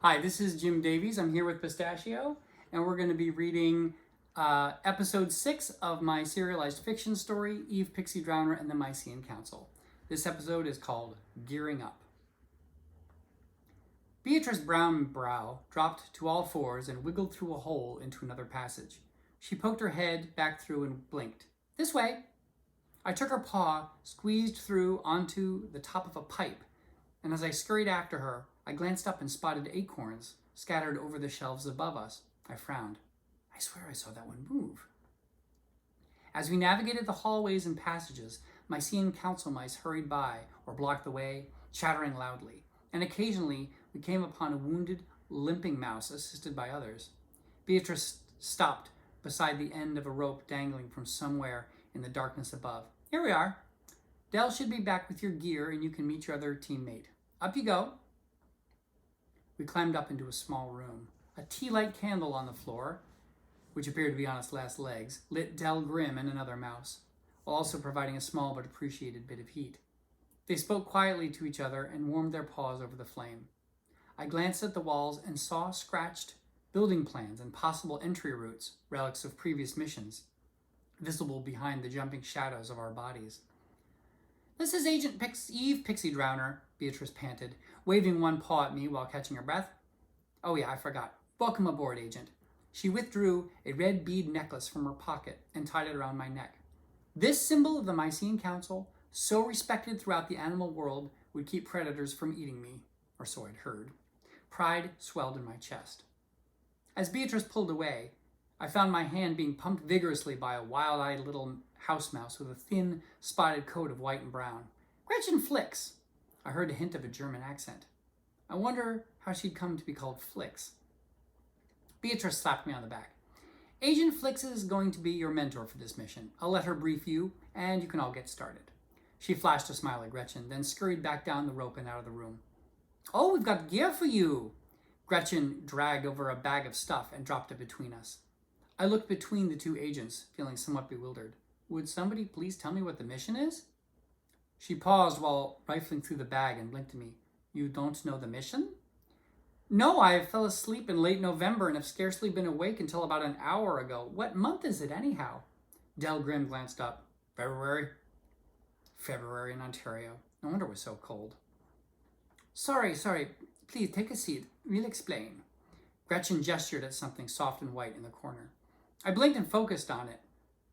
Hi, this is Jim Davies. I'm here with Pistachio, and we're going to be reading episode 6 of my serialized fiction story, Eve, Pixiedrowner, and the Micean Council. This episode is called Gearing Up. Beatrice's brown brow dropped to all fours and wiggled through a hole into another passage. She poked her head back through and blinked. This way! I took her paw, squeezed through onto the top of a pipe, and as I scurried after her, I glanced up and spotted acorns scattered over the shelves above us. I frowned. I swear I saw that one move. As we navigated the hallways and passages, Micean council mice hurried by or blocked the way, chattering loudly, and occasionally we came upon a wounded, limping mouse assisted by others. Beatrice stopped beside the end of a rope dangling from somewhere in the darkness above. Here we are. Dell should be back with your gear and you can meet your other teammate. Up you go. We climbed up into a small room. A tea-light candle on the floor, which appeared to be on its last legs, lit Del Grim and another mouse, while also providing a small but appreciated bit of heat. They spoke quietly to each other and warmed their paws over the flame. I glanced at the walls and saw scratched building plans and possible entry routes, relics of previous missions, visible behind the jumping shadows of our bodies. This is Agent Eve Pixiedrowner, Beatrice panted, waving one paw at me while catching her breath. Oh yeah, I forgot. Welcome aboard, Agent. She withdrew a red bead necklace from her pocket and tied it around my neck. This symbol of the Micean Council, so respected throughout the animal world, would keep predators from eating me, or so I'd heard. Pride swelled in my chest. As Beatrice pulled away, I found my hand being pumped vigorously by a wild-eyed little house mouse with a thin, spotted coat of white and brown. Gretchen Flicks! I heard a hint of a German accent. I wonder how she'd come to be called Flicks. Beatrice slapped me on the back. Agent Flicks is going to be your mentor for this mission. I'll let her brief you, and you can all get started. She flashed a smile at Gretchen, then scurried back down the rope and out of the room. Oh, we've got gear for you! Gretchen dragged over a bag of stuff and dropped it between us. I looked between the two agents, feeling somewhat bewildered. Would somebody please tell me what the mission is? She paused while rifling through the bag and blinked at me. You don't know the mission? No, I fell asleep in late November and have scarcely been awake until about an hour ago. What month is it anyhow? Del Grim glanced up. February? February in Ontario. No wonder it was so cold. Sorry. Please take a seat. We'll explain. Gretchen gestured at something soft and white in the corner. I blinked and focused on it,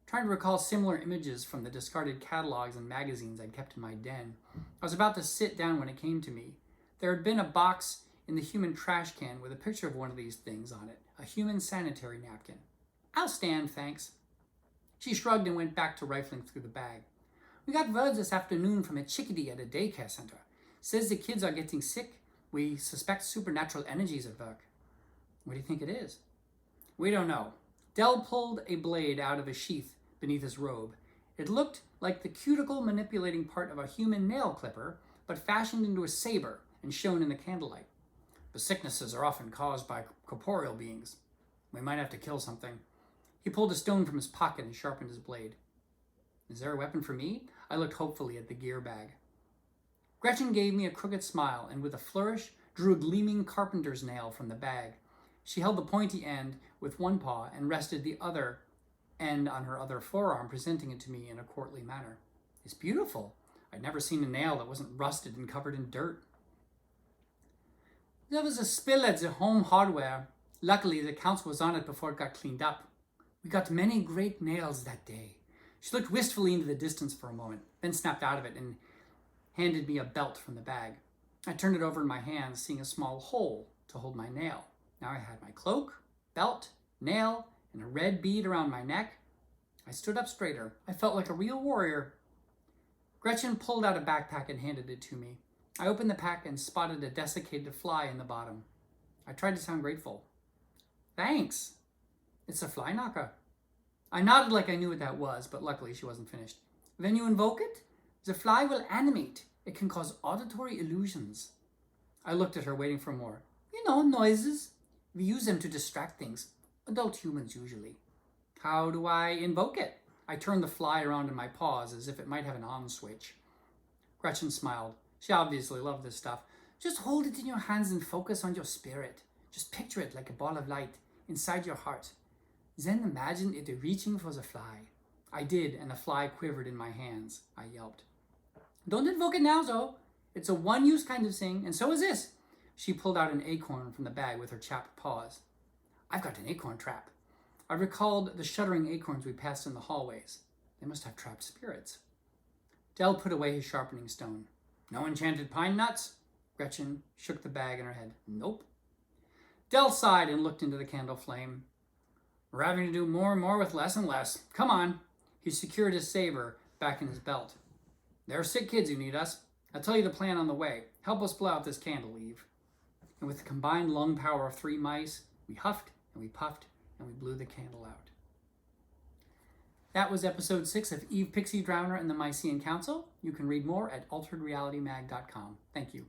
trying to recall similar images from the discarded catalogs and magazines I'd kept in my den. I was about to sit down when it came to me. There had been a box in the human trash can with a picture of one of these things on it, a human sanitary napkin. I'll stand, thanks. She shrugged and went back to rifling through the bag. We got word this afternoon from a chickadee at a daycare center. Says the kids are getting sick. We suspect supernatural energies at work. What do you think it is? We don't know. Del pulled a blade out of a sheath beneath his robe. It looked like the cuticle manipulating part of a human nail clipper, but fashioned into a saber and shone in the candlelight. The sicknesses are often caused by corporeal beings. We might have to kill something. He pulled a stone from his pocket and sharpened his blade. Is there a weapon for me? I looked hopefully at the gear bag. Gretchen gave me a crooked smile and with a flourish drew a gleaming carpenter's nail from the bag. She held the pointy end with one paw and rested the other end on her other forearm, presenting it to me in a courtly manner. It's beautiful. I'd never seen a nail that wasn't rusted and covered in dirt. There was a spill at the home hardware. Luckily, the council was on it before it got cleaned up. We got many great nails that day. She looked wistfully into the distance for a moment, then snapped out of it and handed me a belt from the bag. I turned it over in my hands, seeing a small hole to hold my nail. Now I had my cloak, belt, nail, and a red bead around my neck. I stood up straighter. I felt like a real warrior. Gretchen pulled out a backpack and handed it to me. I opened the pack and spotted a desiccated fly in the bottom. I tried to sound grateful. Thanks. It's a fly knocker. I nodded like I knew what that was, but luckily she wasn't finished. When you invoke it, the fly will animate. It can cause auditory illusions. I looked at her, waiting for more. You know, noises. We use them to distract things. Adult humans, usually. How do I invoke it? I turned the fly around in my paws as if it might have an on switch. Gretchen smiled. She obviously loved this stuff. Just hold it in your hands and focus on your spirit. Just picture it like a ball of light inside your heart. Then imagine it reaching for the fly. I did, and the fly quivered in my hands. I yelped. Don't invoke it now, though. It's a one-use kind of thing, and so is this. She pulled out an acorn from the bag with her chapped paws. I've got an acorn trap. I recalled the shuddering acorns we passed in the hallways. They must have trapped spirits. Dell put away his sharpening stone. No enchanted pine nuts? Gretchen shook the bag in her head. Nope. Dell sighed and looked into the candle flame. We're having to do more and more with less and less. Come on. He secured his saber back in his belt. There are sick kids who need us. I'll tell you the plan on the way. Help us blow out this candle, Eve. And with the combined lung power of 3 mice, we huffed and we puffed and we blew the candle out. That was episode 6 of Eve, Pixiedrowner, and the Micean Council. You can read more at alteredrealitymag.com. Thank you.